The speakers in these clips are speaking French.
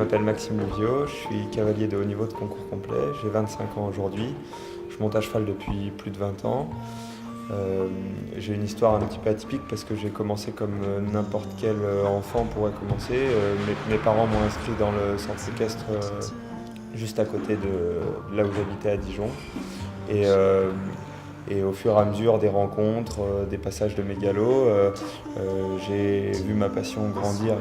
m'appelle Maxime Livio, je suis cavalier de haut niveau de concours complet, j'ai 25 ans aujourd'hui, je monte à cheval depuis plus de 20 ans. J'ai une histoire un petit peu atypique parce que j'ai commencé comme n'importe quel enfant pourrait commencer. Mes parents m'ont inscrit dans le centre équestre juste à côté de là où j'habitais à Dijon. Et au fur et à mesure des rencontres, des passages de mes galops, j'ai vu ma passion grandir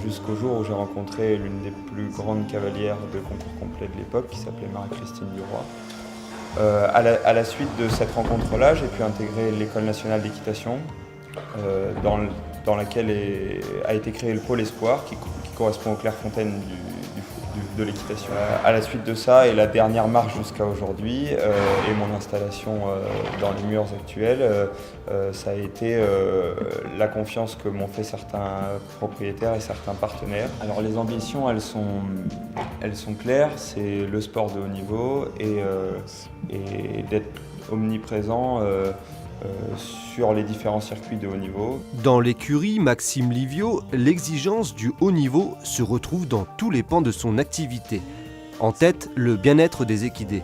jusqu'au jour où j'ai rencontré l'une des plus grandes cavalières de concours complet de l'époque qui s'appelait Marie-Christine Duroy. À la suite de cette rencontre-là, j'ai pu intégrer l'École nationale d'équitation, dans laquelle a été créé le pôle Espoir, qui correspond aux Clairefontaine de l'équitation. À la suite de ça, et la dernière marche jusqu'à aujourd'hui, et mon installation dans les murs actuels, ça a été la confiance que m'ont fait certains propriétaires et certains partenaires. Alors les ambitions, elles sont claires, c'est le sport de haut niveau et d'être omniprésent sur les différents circuits de haut niveau. Dans l'écurie Maxime Livio, l'exigence du haut niveau se retrouve dans tous les pans de son activité. En tête, le bien-être des équidés.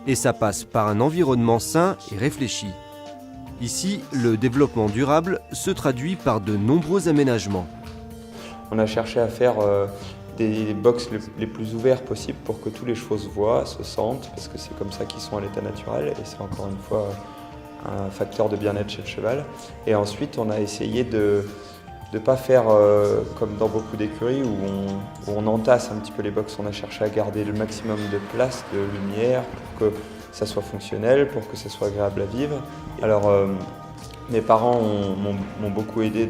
Et ça passe par un environnement sain et réfléchi. Ici, le développement durable se traduit par de nombreux aménagements. On a cherché à faire des box les plus ouverts possibles pour que tous les chevaux se voient, se sentent, parce que c'est comme ça qu'ils sont à l'état naturel, et c'est encore une fois un facteur de bien-être chez le cheval. Et ensuite, on a essayé de ne pas faire comme dans beaucoup d'écuries où on entasse un petit peu les box. On a cherché à garder le maximum de place, de lumière, pour que ça soit fonctionnel, pour que ça soit agréable à vivre. Alors, mes parents m'ont beaucoup aidé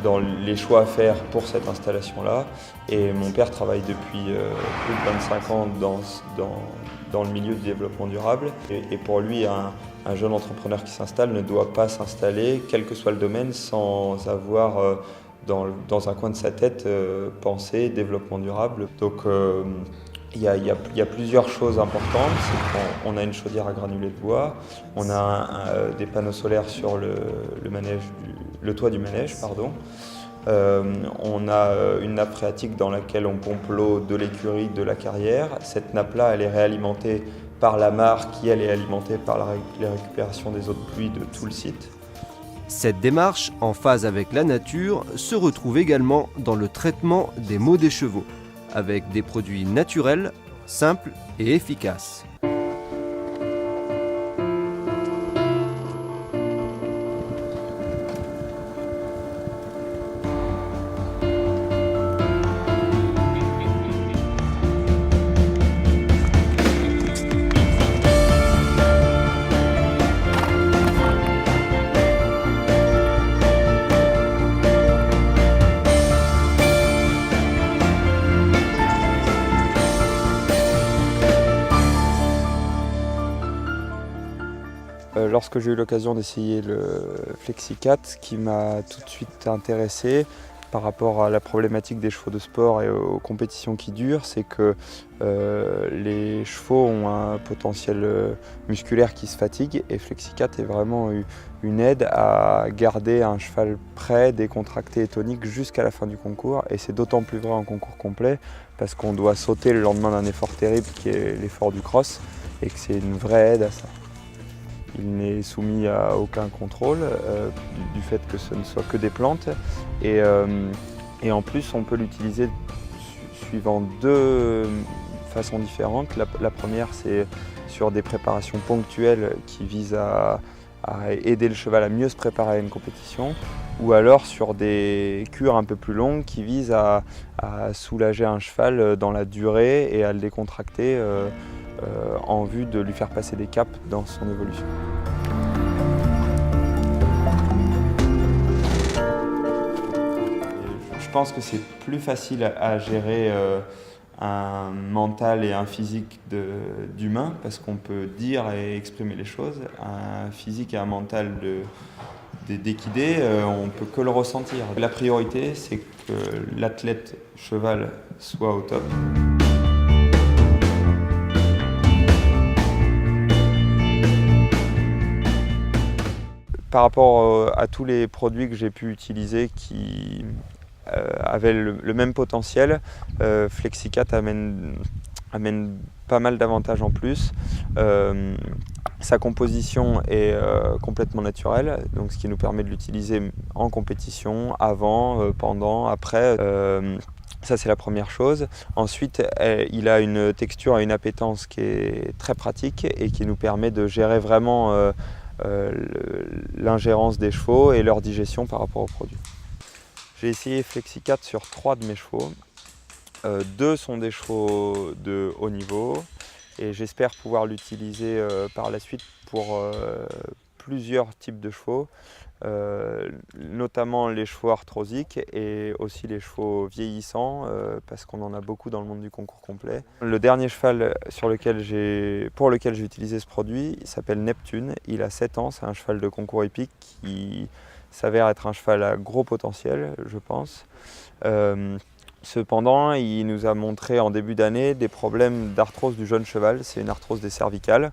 dans les choix à faire pour cette installation-là. Et mon père travaille depuis plus de 25 ans dans le milieu du développement durable. Et pour lui, un jeune entrepreneur qui s'installe ne doit pas s'installer, quel que soit le domaine, sans avoir dans un coin de sa tête pensé développement durable. Donc il y a plusieurs choses importantes. C'est qu'on a une chaudière à granulés de bois, on a des panneaux solaires sur le toit du manège. On a une nappe phréatique dans laquelle on pompe l'eau de l'écurie, de la carrière. Cette nappe-là, elle est réalimentée par la mare qui, elle, est alimentée par la récupération des eaux de pluie de tout le site. Cette démarche, en phase avec la nature, se retrouve également dans le traitement des maux des chevaux, avec des produits naturels, simples et efficaces. Lorsque j'ai eu l'occasion d'essayer le Flexicat, ce qui m'a tout de suite intéressé par rapport à la problématique des chevaux de sport et aux compétitions qui durent, c'est que les chevaux ont un potentiel musculaire qui se fatigue, et Flexicat est vraiment une aide à garder un cheval prêt, décontracté et tonique jusqu'à la fin du concours. Et c'est d'autant plus vrai en concours complet parce qu'on doit sauter le lendemain d'un effort terrible qui est l'effort du cross, et que c'est une vraie aide à ça. Il n'est soumis à aucun contrôle du fait que ce ne soit que des plantes. Et en plus, on peut l'utiliser suivant deux façons différentes. La première, c'est sur des préparations ponctuelles qui visent à aider le cheval à mieux se préparer à une compétition, ou alors sur des cures un peu plus longues qui visent à soulager un cheval dans la durée et à le décontracter en vue de lui faire passer des caps dans son évolution. Je pense que c'est plus facile à gérer un mental et un physique d'humain, parce qu'on peut dire et exprimer les choses. Un physique et un mental d'équidé, on ne peut que le ressentir. La priorité, c'est que l'athlète cheval soit au top. Par rapport à tous les produits que j'ai pu utiliser qui avait le même potentiel, Flexicat amène pas mal d'avantages en plus. Sa composition est complètement naturelle, donc ce qui nous permet de l'utiliser en compétition, avant, pendant, après. Ça, c'est la première chose. Ensuite, il a une texture et une appétence qui est très pratique et qui nous permet de gérer vraiment l'ingérence des chevaux et leur digestion par rapport au produit. J'ai essayé Flexicat sur 3 de mes chevaux. 2 sont des chevaux de haut niveau et j'espère pouvoir l'utiliser par la suite pour plusieurs types de chevaux, notamment les chevaux arthrosiques et aussi les chevaux vieillissants parce qu'on en a beaucoup dans le monde du concours complet. Le dernier cheval pour lequel j'ai utilisé ce produit s'appelle Neptune. Il a 7 ans, c'est un cheval de concours hippique qui s'avère être un cheval à gros potentiel, je pense. Cependant, il nous a montré en début d'année des problèmes d'arthrose du jeune cheval. C'est une arthrose des cervicales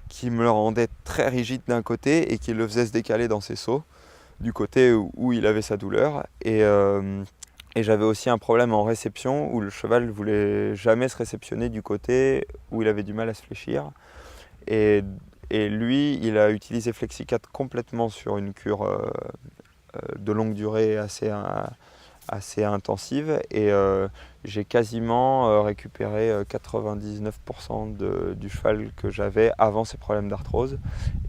qui me le rendait très rigide d'un côté et qui le faisait se décaler dans ses sauts du côté où il avait sa douleur. Et j'avais aussi un problème en réception où le cheval ne voulait jamais se réceptionner du côté où il avait du mal à se fléchir. Et lui, il a utilisé Flexicat complètement sur une cure de longue durée assez intensive et j'ai quasiment récupéré 99% du cheval que j'avais avant ces problèmes d'arthrose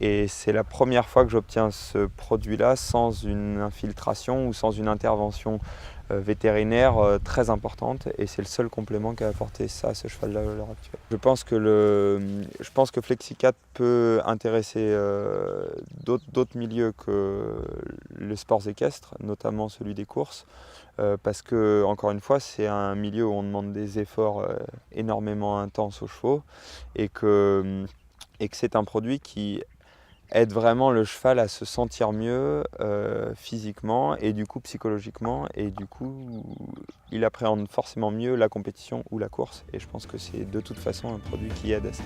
et c'est la première fois que j'obtiens ce produit-là sans une infiltration ou sans une intervention vétérinaire très importante et c'est le seul complément qu'a apporté ça à ce cheval-là à l'heure actuelle. Je pense que Flexicat peut intéresser d'autres milieux que les sports équestres, notamment celui des courses. Parce que, encore une fois, c'est un milieu où on demande des efforts énormément intenses aux chevaux et que c'est un produit qui aide vraiment le cheval à se sentir mieux physiquement et du coup psychologiquement et du coup il appréhende forcément mieux la compétition ou la course et je pense que c'est de toute façon un produit qui aide à ça.